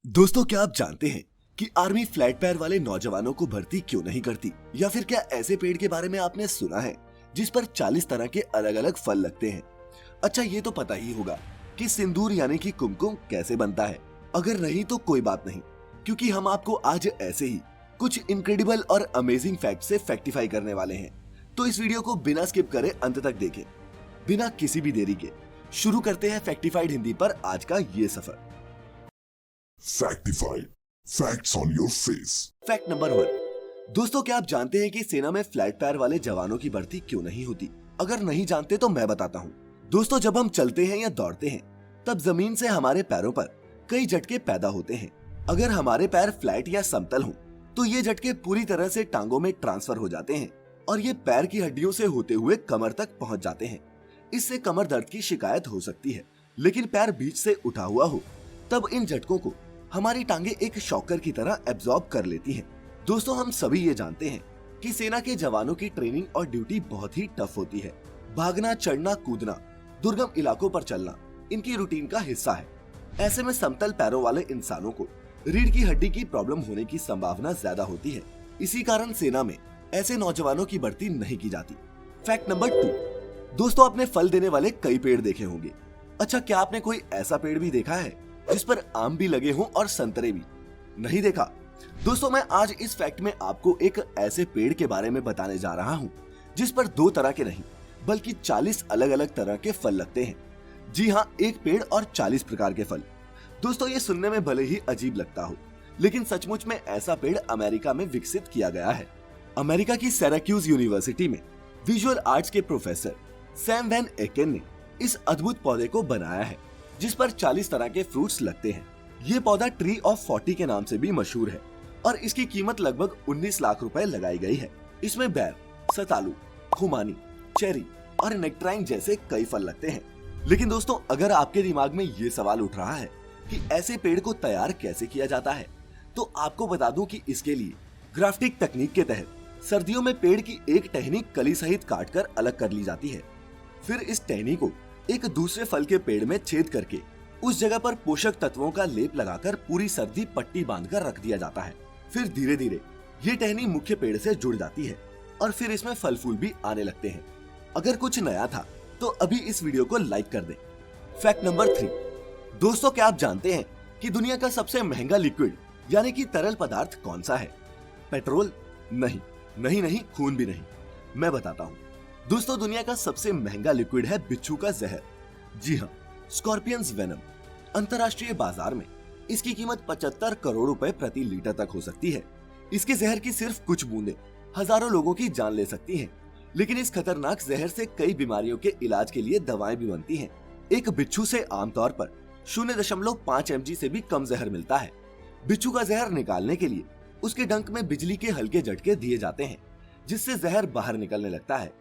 दोस्तों, क्या आप जानते हैं कि आर्मी फ्लैट पैर वाले नौजवानों को भर्ती क्यों नहीं करती? या फिर क्या ऐसे पेड़ के बारे में आपने सुना है जिस पर 40 तरह के अलग अलग फल लगते हैं? अच्छा, ये तो पता ही होगा कि सिंदूर यानी कि कुमकुम कैसे बनता है। अगर नहीं तो कोई बात नहीं, क्योंकि हम आपको आज ऐसे ही कुछ इनक्रेडिबल और अमेजिंग फैक्ट से फैक्टिफाई करने वाले हैं। तो इस वीडियो को बिना स्किप करे अंत तक देखें। बिना किसी भी देरी के शुरू करते हैं फैक्टिफाइड हिंदी पर आज का ये सफर। Factified. Facts on your face. Fact number 1। दोस्तों, क्या आप जानते हैं कि सेना में फ्लैट पैर वाले जवानों की भर्ती क्यों नहीं होती? अगर नहीं जानते तो मैं बताता हूँ। दोस्तों, जब हम चलते हैं या दौड़ते हैं तब जमीन से हमारे पैरों पर कई झटके पैदा होते हैं। अगर हमारे पैर फ्लैट या समतल हों तो ये झटके पूरी तरह से टांगों में ट्रांसफर हो जाते हैं और ये पैर की हड्डियों से होते हुए कमर तक पहुंच जाते हैं। इससे कमर दर्द की शिकायत हो सकती है। लेकिन पैर बीच से उठा हुआ हो तब इन झटकों को हमारी टांगे एक शॉकर की तरह एब्जॉर्ब कर लेती हैं। दोस्तों, हम सभी ये जानते हैं कि सेना के जवानों की ट्रेनिंग और ड्यूटी बहुत ही टफ होती है। भागना, चढ़ना, कूदना, दुर्गम इलाकों पर चलना इनकी रूटीन का हिस्सा है। ऐसे में समतल पैरों वाले इंसानों को रीढ़ की हड्डी की प्रॉब्लम होने की संभावना ज्यादा होती है। इसी कारण सेना में ऐसे नौजवानों की भर्ती नहीं की जाती। Fact number 2। दोस्तों, आपने फल देने वाले कई पेड़ देखे होंगे। अच्छा, क्या आपने कोई ऐसा पेड़ भी देखा है जिस पर आम भी लगे हों और संतरे भी? नहीं देखा? दोस्तों, मैं आज इस फैक्ट में आपको एक ऐसे पेड़ के बारे में बताने जा रहा हूं जिस पर 2 तरह के नहीं बल्कि 40 अलग अलग तरह के फल लगते हैं। जी हाँ, एक पेड़ और 40 प्रकार के फल। दोस्तों, ये सुनने में भले ही अजीब लगता हो, लेकिन सचमुच में ऐसा पेड़ अमेरिका में विकसित किया गया है। अमेरिका की सिराक्यूज यूनिवर्सिटी में विजुअल आर्ट्स के प्रोफेसर सैम वैन एकेन ने इस अद्भुत पौधे को बनाया है जिस पर 40 तरह के फ्रूट्स लगते हैं। ये पौधा ट्री ऑफ 40 के नाम से भी मशहूर है और इसकी कीमत लगभग 19 लाख रुपए लगाई गई है। इसमें बैर, सतालू, खुमानी, चेरी और नेक्ट्राइन जैसे कई फल लगते हैं। लेकिन दोस्तों, अगर आपके दिमाग में ये सवाल उठ रहा है कि ऐसे पेड़ को तैयार कैसे किया जाता है, तो आपको बता दूं कि इसके लिए ग्राफ्टिंग तकनीक के तहत सर्दियों में पेड़ की एक टहनी कली सहित काटकर अलग कर ली जाती है। फिर इस टहनी को एक दूसरे फल के पेड़ में छेद करके उस जगह पर पोषक तत्वों का लेप लगाकर पूरी सर्दी पट्टी बांधकर रख दिया जाता है। फिर धीरे धीरे ये टहनी मुख्य पेड़ से जुड़ जाती है और फिर इसमें फल फूल भी आने लगते हैं। अगर कुछ नया था तो अभी इस वीडियो को लाइक कर दें। Fact number 3। दोस्तों, क्या आप जानते हैं कि दुनिया का सबसे महंगा लिक्विड यानी कि तरल पदार्थ कौन सा है? पेट्रोल? नहीं नहीं नहीं, खून भी नहीं। मैं बताता हूँ। दोस्तों, दुनिया का सबसे महंगा लिक्विड है बिच्छू का जहर। जी हाँ, स्कॉर्पियंस वेनम। अंतर्राष्ट्रीय बाजार में इसकी कीमत 75 करोड़ रुपए प्रति लीटर तक हो सकती है। इसके जहर की सिर्फ कुछ बूंदें हजारों लोगों की जान ले सकती हैं। लेकिन इस खतरनाक जहर से कई बीमारियों के इलाज के लिए दवाएं भी बनती हैं। एक बिच्छू से आमतौर पर 0.5 mg से भी कम जहर मिलता है। बिच्छू का जहर निकालने के लिए उसके डंक में बिजली के हल्के झटके दिए जाते हैं जिससे जहर बाहर निकलने लगता है।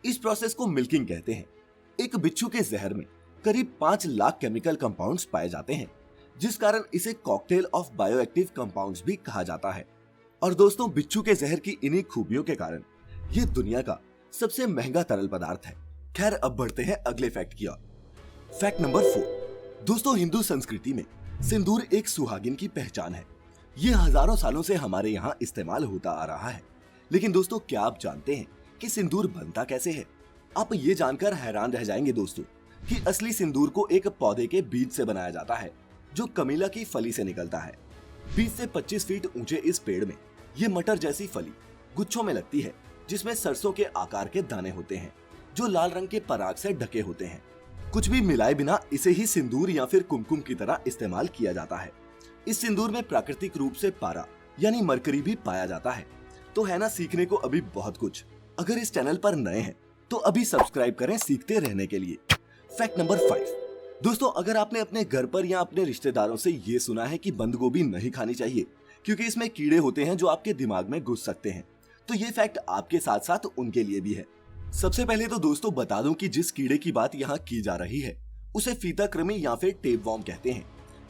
इस प्रोसेस को मिल्किंग कहते हैं। एक बिच्छू के जहर में करीब 5 लाख केमिकल कंपाउंड्स पाए जाते हैं, जिस कारण इसे कॉकटेल ऑफ बायोएक्टिव कंपाउंड्स भी कहा जाता है। और दोस्तों, बिच्छू के जहर की इन्हीं खूबियों के कारण ये दुनिया का सबसे महंगा तरल पदार्थ है। खैर, अब बढ़ते हैं अगले फैक्ट की ओर। Fact number 4। दोस्तों, हिंदू संस्कृति में सिंदूर एक सुहागिन की पहचान है। ये हजारों सालों से हमारे यहाँ इस्तेमाल होता आ रहा है। लेकिन दोस्तों, क्या आप जानते हैं कि सिंदूर बनता कैसे है? आप ये जानकर हैरान रह जाएंगे दोस्तों कि असली सिंदूर को एक पौधे के बीज से बनाया जाता है जो कमीला की फली से निकलता है। 20 से 25 फीट ऊंचे इस पेड़ में ये मटर जैसी फली गुच्छों में लगती है जिसमें सरसों के आकार के दाने होते हैं जो लाल रंग के पराग से ढके होते हैं। कुछ भी मिलाए बिना इसे ही सिंदूर या फिर कुमकुम की तरह इस्तेमाल किया जाता है। इस सिंदूर में प्राकृतिक रूप से पारा यानी मरकरी भी पाया जाता है। तो है ना, सीखने को अभी बहुत कुछ। अगर इस चैनल पर नए हैं तो अभी सब्सक्राइब करें सीखते रहने के लिए। Fact number 5। दोस्तों, अगर आपने अपने घर पर या अपने रिश्तेदारों से ये सुना है कि बंद गोभी नहीं खानी चाहिए क्योंकि इसमें कीड़े होते हैं जो आपके दिमाग में घुस सकते हैं, तो ये फैक्ट आपके साथ साथ उनके लिए भी है। सबसे पहले तो दोस्तों बता दूं कि जिस कीड़े की बात यहाँ की जा रही है उसे फीताकृमि या फिर टेपवॉर्म कहते हैं।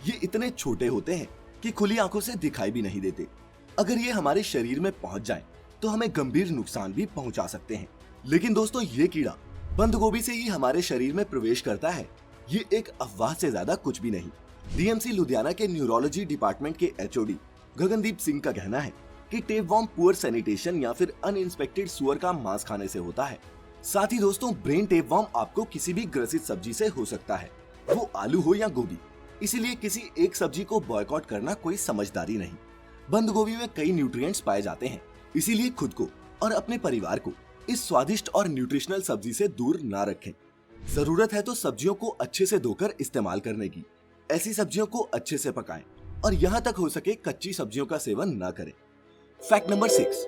ये इतने छोटे होते हैं कि खुली आंखों से दिखाई भी नहीं देते। अगर ये हमारे शरीर में पहुंच जाए तो हमें गंभीर नुकसान भी पहुंचा सकते हैं। लेकिन दोस्तों, ये कीड़ा बंद गोभी से ही हमारे शरीर में प्रवेश करता है। ये एक अफवाह से ज्यादा कुछ भी नहीं। डीएमसी लुधियाना के न्यूरोलॉजी डिपार्टमेंट के एचओडी गगनदीप सिंह का कहना है कि टेपवॉर्म पुअर सैनिटेशन या फिर अनइंस्पेक्टेड सुअर का मांस खाने से होता है। साथ ही दोस्तों, ब्रेन टेपवॉर्म आपको किसी भी ग्रसित सब्जी से हो सकता है, वो आलू हो या गोभी। इसीलिए किसी एक सब्जी को बॉयकॉट करना कोई समझदारी नहीं। बंद गोभी में कई न्यूट्रिएंट्स पाए जाते हैं, इसीलिए खुद को और अपने परिवार को इस स्वादिष्ट और न्यूट्रिशनल सब्जी से दूर ना रखें। जरूरत है तो सब्जियों को अच्छे से धोकर इस्तेमाल करने की। ऐसी सब्जियों को अच्छे से पकाएं और यहाँ तक हो सके कच्ची सब्जियों का सेवन ना करें। Fact number 6।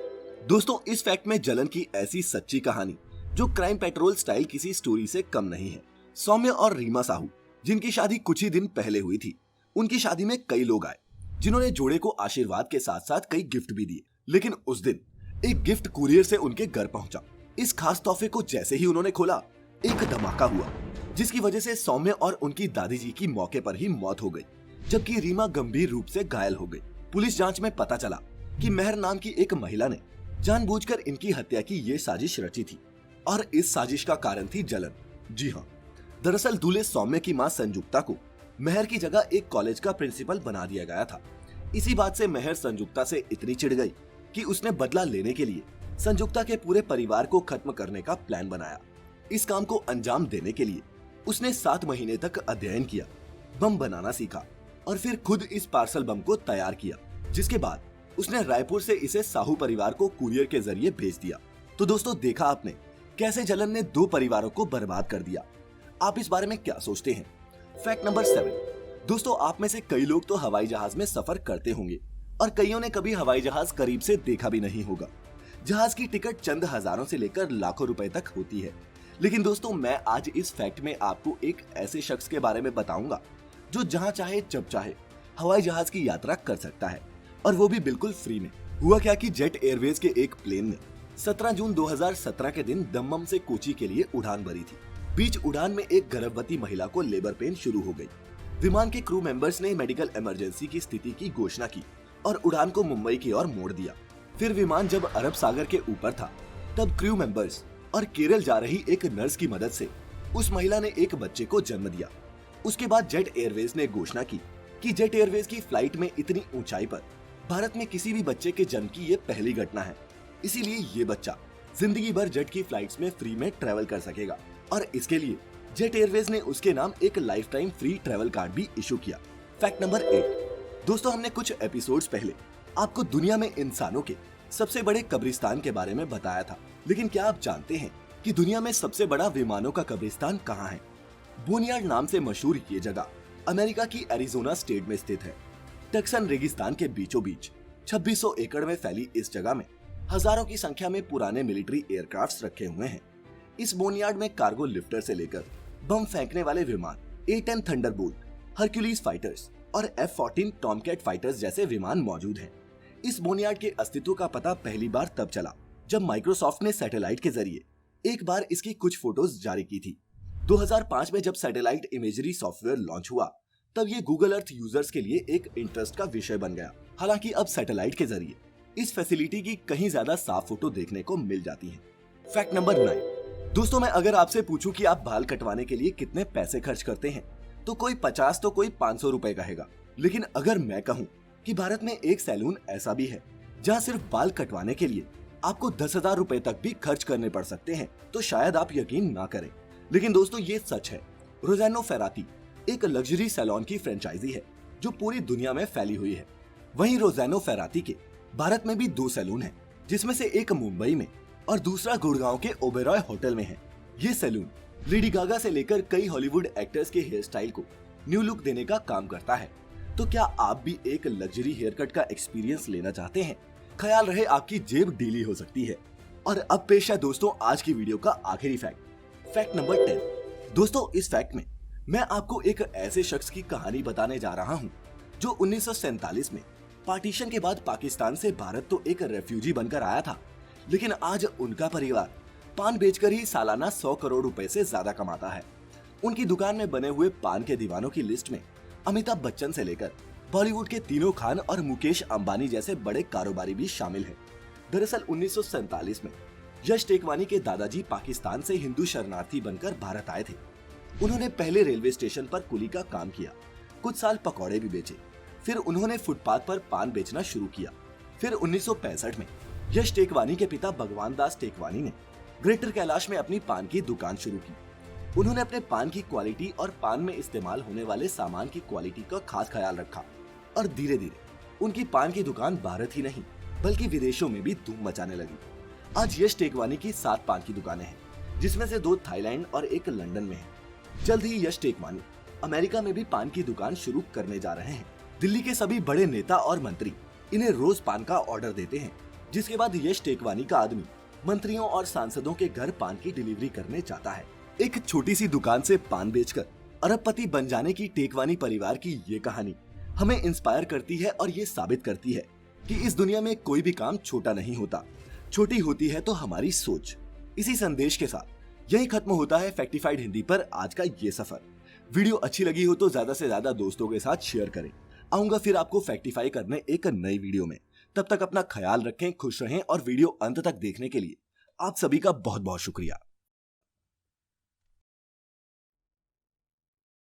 दोस्तों, इस फैक्ट में जलन की ऐसी सच्ची कहानी जो क्राइम पेट्रोल स्टाइल किसी स्टोरी से कम नहीं है। सौम्य और रीमा साहू, जिनकी शादी कुछ ही दिन पहले हुई थी, उनकी शादी में कई लोग आए जिन्होंने जोड़े को आशीर्वाद के साथ साथ कई गिफ्ट भी दिए। लेकिन उस दिन एक गिफ्ट कुरियर से उनके घर पहुंचा। इस खास तोहफे को जैसे ही उन्होंने खोला, एक धमाका हुआ जिसकी वजह से सौम्य और उनकी दादी जी की मौके पर ही मौत हो गई, जबकि रीमा गंभीर रूप से घायल हो गई। पुलिस जांच में पता चला कि मेहर नाम की एक महिला ने जानबूझकर इनकी हत्या की ये साजिश रची थी और इस साजिश का कारण थी जलन। जी हाँ, दरअसल दूल्हे सौम्य की मां संजुक्ता को मेहर की जगह एक कॉलेज का प्रिंसिपल बना दिया गया था। इसी बात से मेहर संजुक्ता से इतनी चिढ़ गई कि उसने बदला लेने के लिए संजुक्ता के पूरे परिवार को खत्म करने का प्लान बनाया। इस काम को अंजाम देने के लिए उसने 7 महीने तक अध्ययन किया, बम बनाना सीखा और फिर खुद इस पार्सल बम को तैयार किया, जिसके बाद उसने रायपुर से इसे साहू परिवार को कुरियर के जरिए भेज दिया। तो दोस्तों, देखा आपने कैसे जलन ने 2 परिवारों को बर्बाद कर दिया। आप इस बारे में क्या सोचते हैं? Fact number 7। दोस्तों, आप में से कई लोग तो हवाई जहाज में सफर करते होंगे और कईयों ने कभी हवाई जहाज करीब से देखा भी नहीं होगा। जहाज की टिकट चंद हजारों से लेकर लाखों रुपए तक होती है। लेकिन दोस्तों, मैं आज इस फैक्ट में आपको एक ऐसे शख्स के बारे में बताऊंगा जो जहां चाहे जब चाहे हवाई जहाज की यात्रा कर सकता है, और वो भी बिल्कुल फ्री में। हुआ क्या कि जेट एयरवेज के एक प्लेन ने 17 जून 2017 के दिन दम्मम से कोची के लिए उड़ान भरी थी। बीच उड़ान में एक गर्भवती महिला को लेबर पेन शुरू हो गई। विमान के क्रू मेंबर्स ने मेडिकल इमरजेंसी की स्थिति की घोषणा की और उड़ान को मुंबई की ओर मोड़ दिया। फिर विमान जब अरब सागर के ऊपर था, तब क्रू मेंबर्स और केरल जा रही एक नर्स की मदद से उस महिला ने एक बच्चे को जन्म दिया। उसके बाद जेट एयरवेज ने घोषणा की कि जेट एयरवेज की फ्लाइट में इतनी ऊंचाई पर भारत में किसी भी बच्चे के जन्म की ये पहली घटना है। इसीलिए ये बच्चा जिंदगी भर जेट की फ्लाइट्स में फ्री में ट्रेवल कर सकेगा और इसके लिए जेट एयरवेज ने उसके नाम एक life time free travel card भी इशू किया। Fact number 8। दोस्तों, हमने कुछ एपिसोड्स पहले आपको दुनिया में इंसानों के सबसे बड़े कब्रिस्तान के बारे में बताया था, लेकिन क्या आप जानते हैं कि दुनिया में सबसे बड़ा विमानों का कब्रिस्तान कहाँ है? बोनियार्ड नाम से मशहूर ये जगह अमेरिका की एरिजोना स्टेट में स्थित है। टक्सन रेगिस्तान के बीचों बीच 2600 एकड़ में फैली इस जगह में हजारों की संख्या में पुराने मिलिट्री एयरक्राफ्ट्स रखे हुए हैं। इस बोनियार्ड में कार्गो लिफ्टर से लेकर बम फेंकने वाले विमान A-10 थंडरबोल्ट, हरक्यूलिस फाइटर्स और F-14 टॉमकैट फाइटर्स जैसे विमान मौजूद हैं। इस बोनियार्ड के अस्तित्व का पता पहली बार तब चला जब माइक्रोसॉफ्ट ने सैटेलाइट के जरिए एक बार इसकी कुछ फोटोज जारी की थी। 2005 में जब सैटेलाइट इमेजरी सॉफ्टवेयर लॉन्च हुआ, तब ये गूगल अर्थ यूजर्स के लिए एक इंटरेस्ट का विषय बन गया। हालांकि अब सैटेलाइट के जरिए इस फैसिलिटी की कहीं ज्यादा साफ फोटो देखने को मिल जाती है। Fact number 9। दोस्तों, मैं अगर आपसे पूछूं कि आप बाल कटवाने के लिए कितने पैसे खर्च करते हैं, तो कोई 50 तो कोई 500 रुपए कहेगा। लेकिन अगर मैं कहूं कि भारत में एक सैलून ऐसा भी है जहां सिर्फ बाल कटवाने के लिए आपको 10,000 रुपए तक भी खर्च करने पड़ सकते हैं, तो शायद आप यकीन ना करें, लेकिन दोस्तों ये सच है। रोजानो फेराती एक लग्जरी सैलून की फ्रेंचाइजी है जो पूरी दुनिया में फैली हुई है। वहीं रोजानो फेराती के भारत में भी 2 सैलून हैं, जिसमें से एक मुंबई में और दूसरा गुड़गांव के ओबेरॉय होटल में है। ये सैलून लेडी गागा से लेकर कई हॉलीवुड एक्टर्स के हेयर स्टाइल को न्यू लुक देने का काम करता है। तो क्या आप भी एक लग्जरी हेयर कट का एक्सपीरियंस लेना चाहते हैं? ख्याल रहे आपकी जेब ढीली हो सकती है। और अब पेश है दोस्तों आज की वीडियो का आखिरी फैक्ट नंबर 10। दोस्तों, इस फैक्ट में मैं आपको एक ऐसे शख्स की कहानी बताने जा रहा हूं जो 1947 में पार्टीशन के बाद पाकिस्तान से भारत तो एक रेफ्यूजी बनकर आया था, लेकिन आज उनका परिवार पान बेचकर ही सालाना 100 करोड़ रुपए से ज्यादा कमाता है। उनकी दुकान में बने हुए पान के दीवानों की लिस्ट में अमिताभ बच्चन से लेकर बॉलीवुड के तीनों खान और मुकेश अंबानी जैसे बड़े कारोबारी भी शामिल हैं। दरअसल 1947 में यश टेकवानी के दादाजी पाकिस्तान से हिंदू शरणार्थी बनकर भारत आए थे। उन्होंने पहले रेलवे स्टेशन पर कुली का काम किया, कुछ साल पकौड़े भी बेचे। फिर उन्होंने फुटपाथ पर पान बेचना शुरू किया। फिर 1965 में यश टेकवानी के पिता भगवान दास टेकवानी ने ग्रेटर कैलाश में अपनी पान की दुकान शुरू की। उन्होंने अपने पान की क्वालिटी और पान में इस्तेमाल होने वाले सामान की क्वालिटी का खास ख्याल रखा और धीरे धीरे उनकी पान की दुकान भारत ही नहीं बल्कि विदेशों में भी धूम मचाने लगी। आज यश टेकवानी की 7 पान की दुकानें हैं, जिसमें से 2 थाईलैंड और 1 लंदन में है। जल्द ही यश टेकवानी अमेरिका में भी पान की दुकान शुरू करने जा रहे हैं। दिल्ली के सभी बड़े नेता और मंत्री इन्हें रोज पान का ऑर्डर देते हैं, जिसके बाद यश टेकवानी का आदमी मंत्रियों और सांसदों के घर पान की डिलीवरी करने जाता है। एक छोटी सी दुकान से पान बेचकर अरबपति बन जाने की टेकवानी परिवार की ये कहानी हमें इंस्पायर करती है और ये साबित करती है कि इस दुनिया में कोई भी काम छोटा नहीं होता, छोटी होती है तो हमारी सोच। इसी संदेश के साथ यही खत्म होता है फैक्टिफाइड हिंदी पर आज का ये सफर। वीडियो अच्छी लगी हो तो ज्यादा से ज्यादा दोस्तों के साथ शेयर करें। आऊंगा फिर आपको फैक्टिफाई करने एक नई वीडियो में। तब तक अपना ख्याल रखें, खुश रहें और वीडियो अंत तक देखने के लिए आप सभी का बहुत बहुत शुक्रिया।